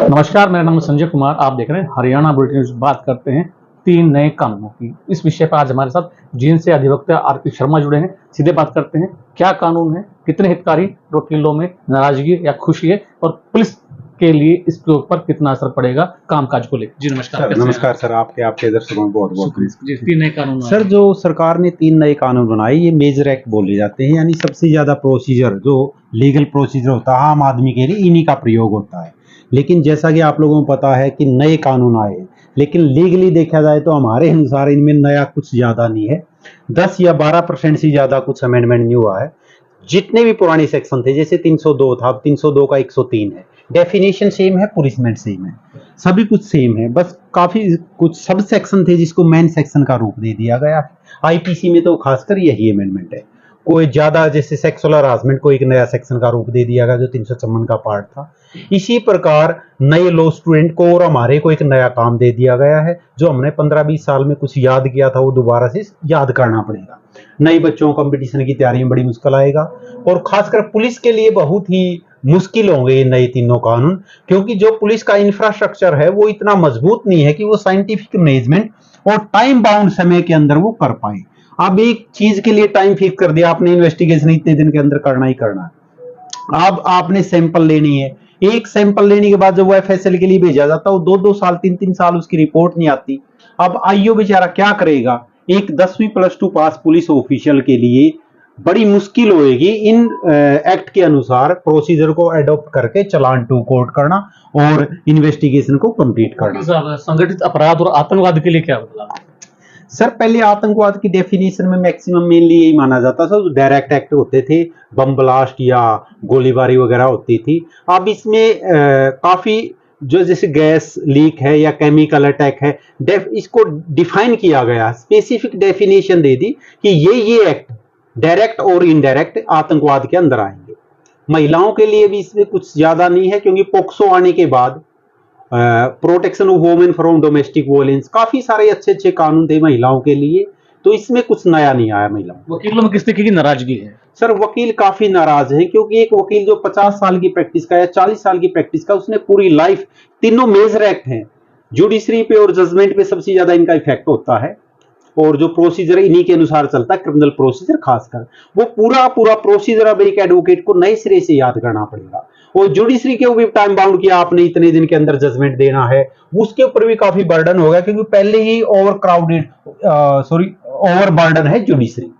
नमस्कार, मेरा नाम है संजय कुमार। आप देख रहे हैं हरियाणा बुलेटिन न्यूज। बात करते हैं 3 नए कानूनों की। इस विषय पर आज हमारे साथ जींद से अधिवक्ता आरपी शर्मा जुड़े हैं। सीधे बात करते हैं, क्या कानून है, कितने हितकारी, वकीलों में नाराजगी या खुशी है, और पुलिस के लिए इसके ऊपर कितना असर पड़ेगा कामकाज को लेकर। जी नमस्कार। नमस्कार सर, आपके दर्शकों को बहुत बहुत जी, 3 नए कानून सर, जो सरकार ने 3 नए कानून बनाए, ये मेजर एक्ट बोले जाते हैं। यानी सबसे ज्यादा प्रोसीजर, जो लीगल प्रोसीजर होता है आम आदमी के लिए, इन्हीं का प्रयोग होता है। लेकिन जैसा कि आप लोगों को पता है कि नए कानून आए हैं, लेकिन लीगली देखा जाए तो हमारे अनुसार इनमें नया कुछ ज्यादा नहीं है। 10 या 12% से ज्यादा कुछ अमेंडमेंट नहीं हुआ है। जितने भी पुराने सेक्शन थे, जैसे 302 था, अब 302 का 103 है। डेफिनेशन सेम है, पुनिशमेंट सेम है, सभी कुछ सेम है। बस काफी कुछ सब सेक्शन थे जिसको मेन सेक्शन का रूप दे दिया गया। आईपीसी में तो खासकर यही अमेंडमेंट है। कोई ज्यादा, जैसे सेक्सुअल हरासमेंट को एक नया सेक्शन का रूप दे दिया गया जो 354 का पार्ट था। इसी प्रकार नए लॉ स्टूडेंट को और हमारे को एक नया काम दे दिया गया है। जो हमने 15-20 साल में कुछ याद किया था, वो दोबारा से याद करना पड़ेगा। नए बच्चों को कंपटीशन की तैयारी में बड़ी मुश्किल आएगा, और खासकर पुलिस के लिए बहुत ही मुश्किल होंगे ये नए तीनों कानून, क्योंकि जो पुलिस का इंफ्रास्ट्रक्चर है वो इतना मजबूत नहीं है कि वो साइंटिफिक मैनेजमेंट और टाइम बाउंड समय के अंदर वो कर पाए। अब एक चीज के लिए टाइम फिक्स कर दिया आपने, इन्वेस्टिगेशन इतने दिन के अंदर करना ही करना है। अब आपने सैंपल लेनी है, एक सैंपल लेने के बाद जब वो एफएसएल के लिए भेजा जाता है, वो 2-2 साल 3-3 साल उसकी रिपोर्ट नहीं आती। अब आईओ बेचारा क्या करेगा? एक 10वीं +2 पास पुलिस ऑफिशियल के लिए बड़ी मुश्किल होगी इन एक्ट के अनुसार प्रोसीजर को एडॉप्ट करके चालान टू कोर्ट करना और इन्वेस्टिगेशन को कंप्लीट करना। संगठित अपराध और आतंकवाद के लिए क्या बदलाव? सर, पहले आतंकवाद की डेफिनेशन में मैक्सिमम मेनली यही माना जाता था, जो डायरेक्ट एक्ट होते थे, बम ब्लास्ट या गोलीबारी वगैरह होती थी। अब इसमें काफी, जो जैसे गैस लीक है या केमिकल अटैक है, इसको डिफाइन किया गया, स्पेसिफिक डेफिनेशन दे दी कि ये एक्ट डायरेक्ट और इनडायरेक्ट आतंकवाद के अंदर आएंगे। महिलाओं के लिए भी इसमें कुछ ज्यादा नहीं है, क्योंकि पोक्सो आने के बाद protection of women from domestic violence, काफी सारे अच्छे कानून थे महिलाओं के लिए, तो इसमें कुछ नया नहीं आया महिलाओं। वकीलों में किस तरीके की नाराजगी है? सर, वकील काफी नाराज है, क्योंकि एक वकील जो 50 साल की प्रैक्टिस का या 40 साल की प्रैक्टिस का, उसने पूरी लाइफ, तीनों मेजर एक्ट हैं, जुडिशरी पे और जजमेंट पे सबसे ज्यादा इनका इफेक्ट होता है, और जो प्रोसीजर इन्हीं के अनुसार चलता है, क्रिमिनल प्रोसीजर खासकर, वो पूरा प्रोसीजर अब एक एडवोकेट को नए सिरे से याद करना पड़ेगा। और जुडिशरी के ऊपर टाइम बाउंड किया आपने, इतने दिन के अंदर जजमेंट देना है, उसके ऊपर भी काफी बर्डन होगा, क्योंकि पहले ही ओवर बर्डन है जुडिशरी।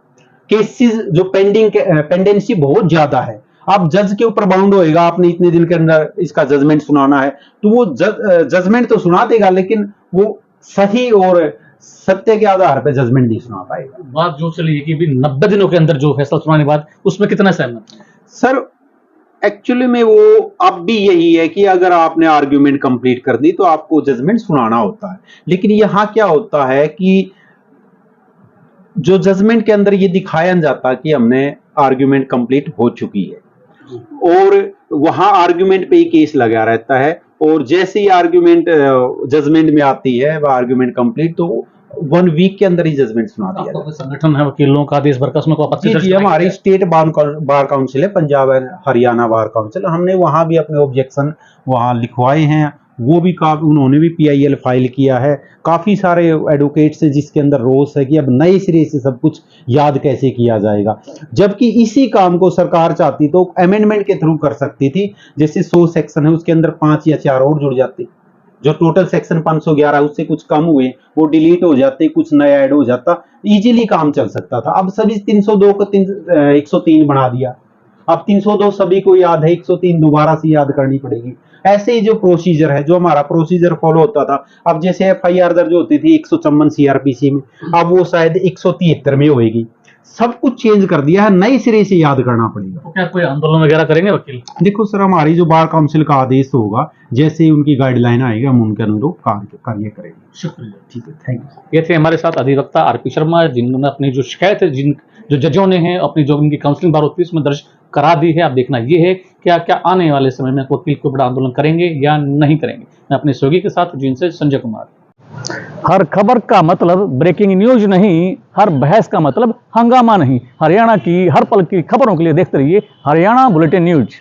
केसेस जो पेंडेंसी बहुत ज्यादा है। अब जज के ऊपर बाउंड होएगा, आपने इतने दिन के अंदर इसका जजमेंट सुनाना है, तो वो जजमेंट तो सुना देगा, लेकिन वो सही और सत्य के आधार पर जजमेंट नहीं सुना पाएगा। बात जो चली कि 90 दिनों के अंदर जो फैसला सुनाने के बाद, उसमें कितना सहमत है? सर, एक्चुअली में वो अब भी यही है कि अगर आपने आर्ग्यूमेंट कंप्लीट कर दी तो आपको जजमेंट सुनाना होता है। लेकिन यहां क्या होता है कि जो जजमेंट के अंदर ये दिखाया जाता है कि हमने आर्ग्यूमेंट कंप्लीट हो चुकी है, और वहां आर्ग्यूमेंट पे ही केस लगा रहता है, और जैसे ही आर्ग्यूमेंट जजमेंट में आती है, वह आर्ग्यूमेंट कंप्लीट, तो 1 वीक के अंदर ही जजमेंट सुना दिया जाता है। संगठन है वकीलों का देश भर का, उसमें कोई आपत्ति? जी, हमारी स्टेट बार काउंसिल है, पंजाब हरियाणा बार काउंसिल, हमने वहां भी अपने ऑब्जेक्शन वहां लिखवाए हैं। वो भी उन्होंने भी PIL फाइल किया है। काफी सारे एडवोकेट्स हैं जिसके अंदर रोष है कि अब नए सिरे से सब कुछ याद कैसे किया जाएगा, जबकि इसी काम को सरकार चाहती तो अमेंडमेंट के थ्रू कर सकती थी। जैसे 100 सेक्शन है, उसके अंदर 5 या 4 और जुड़ जाते, जो टोटल सेक्शन 511 उससे कुछ कम हुए, वो डिलीट हो जाते, कुछ नया ऐड हो जाता, इजीली काम चल सकता था। अब सभी 302 को 103 बना दिया। अब 302 सभी को याद है, 103 दोबारा से याद करनी पड़ेगी। ऐसे ही जो प्रोसीजर है, जो हमारा प्रोसीजर फॉलो होता था, अब जैसे FIR दर्ज होती थी 154 CRPC में, अब वो शायद 173 में होगी। सब कुछ चेंज कर दिया है, नए सिरे से याद करना पड़ेगा। तो क्या कोई आंदोलन वगैरह करेंगे वकील? देखो सर, हमारी जो बार काउंसिल का आदेश होगा, जैसे ही उनकी गाइडलाइन आएगी, हम उनके अनुरूप कार्य करेंगे। शुक्रिया। ठीक है, थैंक यू। ये थे हमारे साथ अधिवक्ता आरपी शर्मा, जिन्होंने अपनी जो शिकायत है, जो जजों ने हैं, अपनी जो उनकी काउंसलिंग बार होती है उसमें दर्ज करा दी है। अब देखना ये है क्या आने वाले समय में वकील को बड़ा आंदोलन करेंगे या नहीं करेंगे। मैं अपने सहयोगी के साथ जींद से संजय कुमार। हर खबर का मतलब ब्रेकिंग न्यूज नहीं, हर बहस का मतलब हंगामा नहीं। हरियाणा की हर पल की खबरों के लिए देखते रहिए हरियाणा बुलेटिन न्यूज।